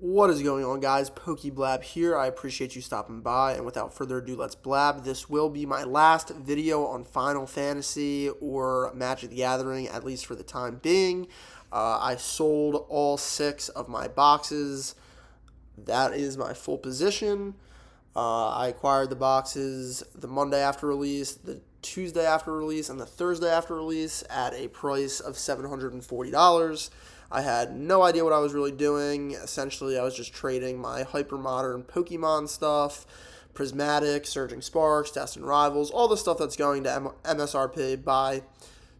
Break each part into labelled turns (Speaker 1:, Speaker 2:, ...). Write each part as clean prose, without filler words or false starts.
Speaker 1: What is going on, guys? Blab here. I appreciate you stopping by, and without further ado, let's blab. This will be my last video on Final Fantasy or Magic the Gathering, at least for the time being. I sold all 6 of my boxes. That is my full position. I acquired the boxes the Monday after release, the Tuesday after release, and the Thursday after release at a price of $740. I had no idea what I was really doing. Essentially, I was just trading my hyper-modern Pokemon stuff, Prismatic, Surging Sparks, Destined Rivals, all the stuff that's going to MSRP by,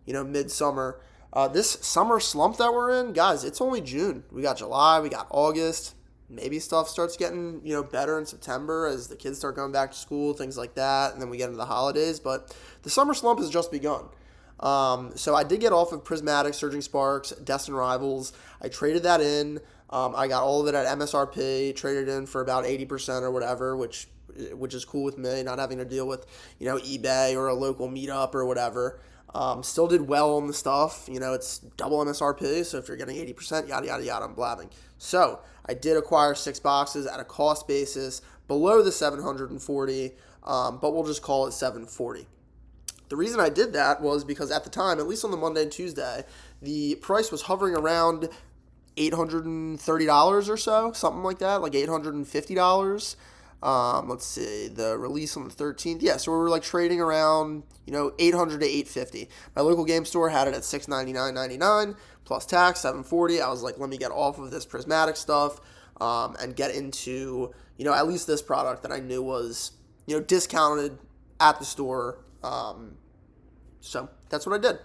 Speaker 1: midsummer. This summer slump that we're in, guys, it's only June. We got July, we got August. Maybe stuff starts getting, better in September as the kids start going back to school, things like that, and then we get into the holidays. But the summer slump has just begun. So I did get off of Prismatic, Surging Sparks, Destined Rivals. I traded that in. I got all of it at MSRP, traded in for about 80% or whatever, which is cool with me, not having to deal with, eBay or a local meetup or whatever. Still did well on the stuff. It's double MSRP, so if you're getting 80%, yada, yada, yada, I'm blabbing. So I did acquire 6 boxes at a cost basis below the 740, but we'll just call it 740. The reason I did that was because at the time, at least on the Monday and Tuesday, the price was hovering around $830 or so, something like that, like $850. Let's see, the release on the 13th. Yeah, so we were like trading around, $800 to $850. My local game store had it at $699.99 plus tax, $740. I was like, let me get off of this Prismatic stuff and get into, at least this product that I knew was, discounted at the store. So that's what I did.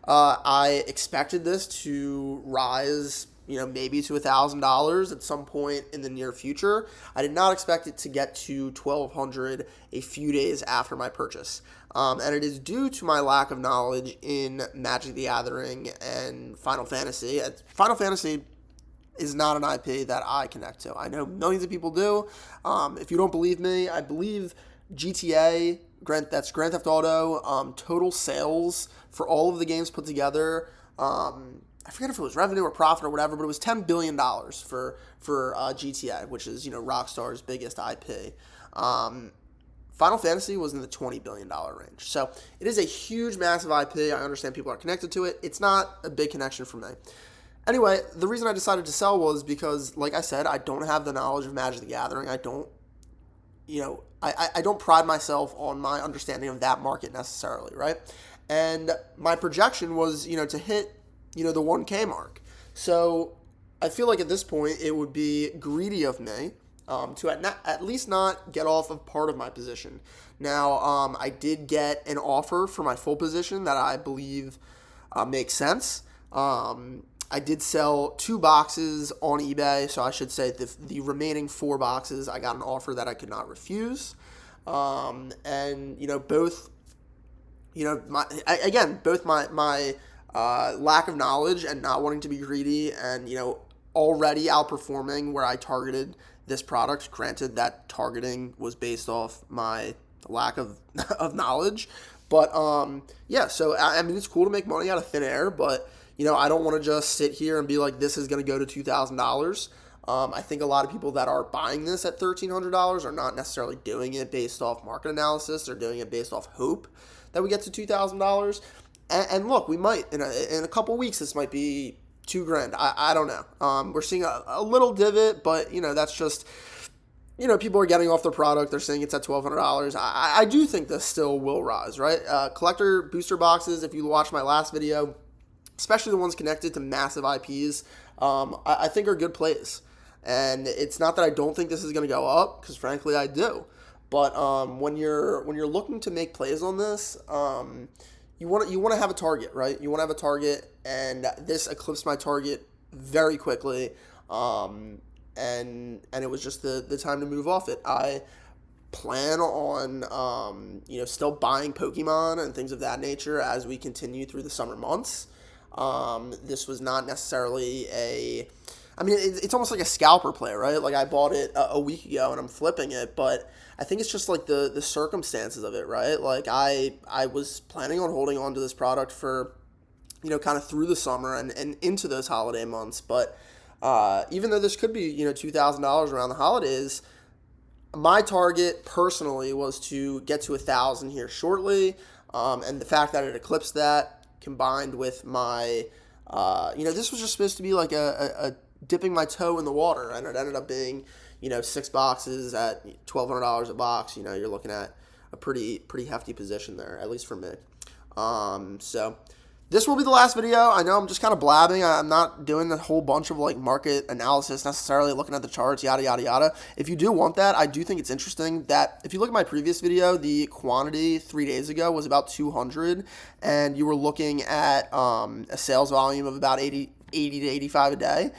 Speaker 1: I expected this to rise, maybe to $1,000 at some point in the near future. I did not expect it to get to $1,200 a few days after my purchase. And it is due to my lack of knowledge in Magic the Gathering and Final Fantasy. Final Fantasy is not an IP that I connect to. I know millions of people do. If you don't believe me, I believe GTA, that's Grand Theft Auto, total sales for all of the games put together, I forget if it was revenue or profit or whatever, but it was $10 billion for GTA, which is, Rockstar's biggest IP. Final Fantasy was in the $20 billion range. So it is a huge, massive IP. I understand people are connected to it. It's not a big connection for me. Anyway, the reason I decided to sell was because, like I said, I don't have the knowledge of Magic the Gathering. I don't pride myself on my understanding of that market necessarily, right? And my projection was, to hit, the 1K mark. So I feel like at this point it would be greedy of me to at least not get off of part of my position. Now, I did get an offer for my full position that I believe makes sense. I did sell 2 boxes on eBay, so I should say the remaining 4 boxes, I got an offer that I could not refuse. And, both, my lack of knowledge and not wanting to be greedy and, already outperforming where I targeted this product. Granted, that targeting was based off my lack of knowledge. But, so, I mean, it's cool to make money out of thin air, but I don't want to just sit here and be like, this is going to go to $2,000. I think a lot of people that are buying this at $1,300 are not necessarily doing it based off market analysis. They're doing it based off hope that we get to $2,000. And look, we might, in a couple weeks, this might be $2,000. I don't know. We're seeing a little divot, but, that's just, people are getting off their product. They're saying it's at $1,200. I do think this still will rise, right? Collector booster boxes, if you watch my last video, especially the ones connected to massive IPs, I think are good plays. And it's not that I don't think this is going to go up, because frankly I do. But when you're looking to make plays on this, you want to have a target, right? You want to have a target, and this eclipsed my target very quickly. And it was just the time to move off it. I plan on still buying Pokemon and things of that nature as we continue through the summer months. This was not necessarily it's almost like a scalper play, right? Like I bought it a week ago and I'm flipping it, but I think it's just like the circumstances of it, right? Like I was planning on holding on to this product for, kind of through the summer and into those holiday months, but Even though this could be, $2,000 around the holidays, my target personally was to get to 1,000 here shortly. And the fact that it eclipsed that combined with my, this was just supposed to be like a dipping my toe in the water, and it ended up being, 6 boxes at $1,200 a box. You're looking at a pretty hefty position there, at least for me. So this will be the last video. I know I'm just kind of blabbing. I'm not doing a whole bunch of like market analysis necessarily, looking at the charts, yada, yada, yada. If you do want that, I do think it's interesting that if you look at my previous video, the quantity 3 days ago was about 200, and you were looking at a sales volume of about 80 to 85 a day.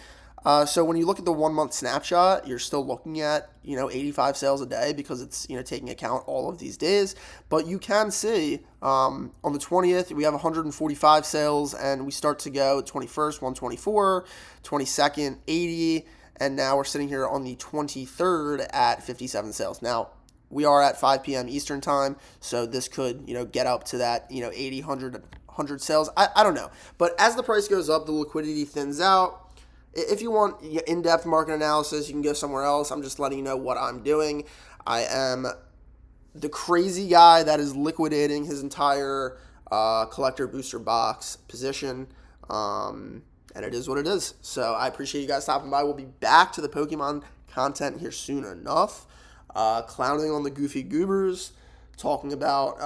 Speaker 1: So when you look at the 1 month snapshot, you're still looking at, 85 sales a day because it's, taking account all of these days. But you can see on the 20th, we have 145 sales, and we start to go 21st, 124, 22nd, 80, and now we're sitting here on the 23rd at 57 sales. Now, we are at 5 p.m. Eastern time, so this could, get up to that, 80, 100 sales. I don't know. But as the price goes up, the liquidity thins out. If you want in-depth market analysis, you can go somewhere else. I'm just letting you know what I'm doing. I am the crazy guy that is liquidating his entire collector booster box position, and it is what it is. So I appreciate you guys stopping by. We'll be back to the Pokemon content here soon enough, clowning on the goofy goobers, talking about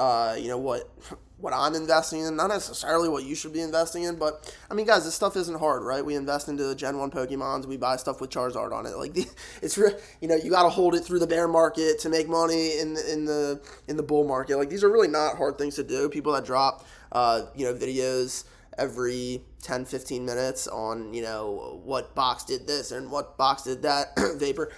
Speaker 1: what I'm investing in, not necessarily what you should be investing in, but I mean, guys, this stuff isn't hard, right? We invest into the Gen 1 Pokemons, we buy stuff with Charizard on it. Like, it's you got to hold it through the bear market to make money in the bull market. Like, these are really not hard things to do. People that drop videos every 10, 15 minutes on, what box did this and what box did that vapor.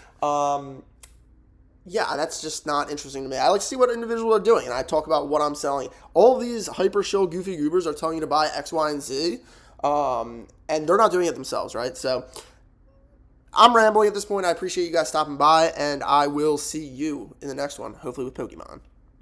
Speaker 1: Yeah, that's just not interesting to me. I like to see what individuals are doing, and I talk about what I'm selling. All of these hyper shill goofy goobers are telling you to buy X, Y, and Z, and they're not doing it themselves, right? So I'm rambling at this point. I appreciate you guys stopping by, and I will see you in the next one, hopefully with Pokemon.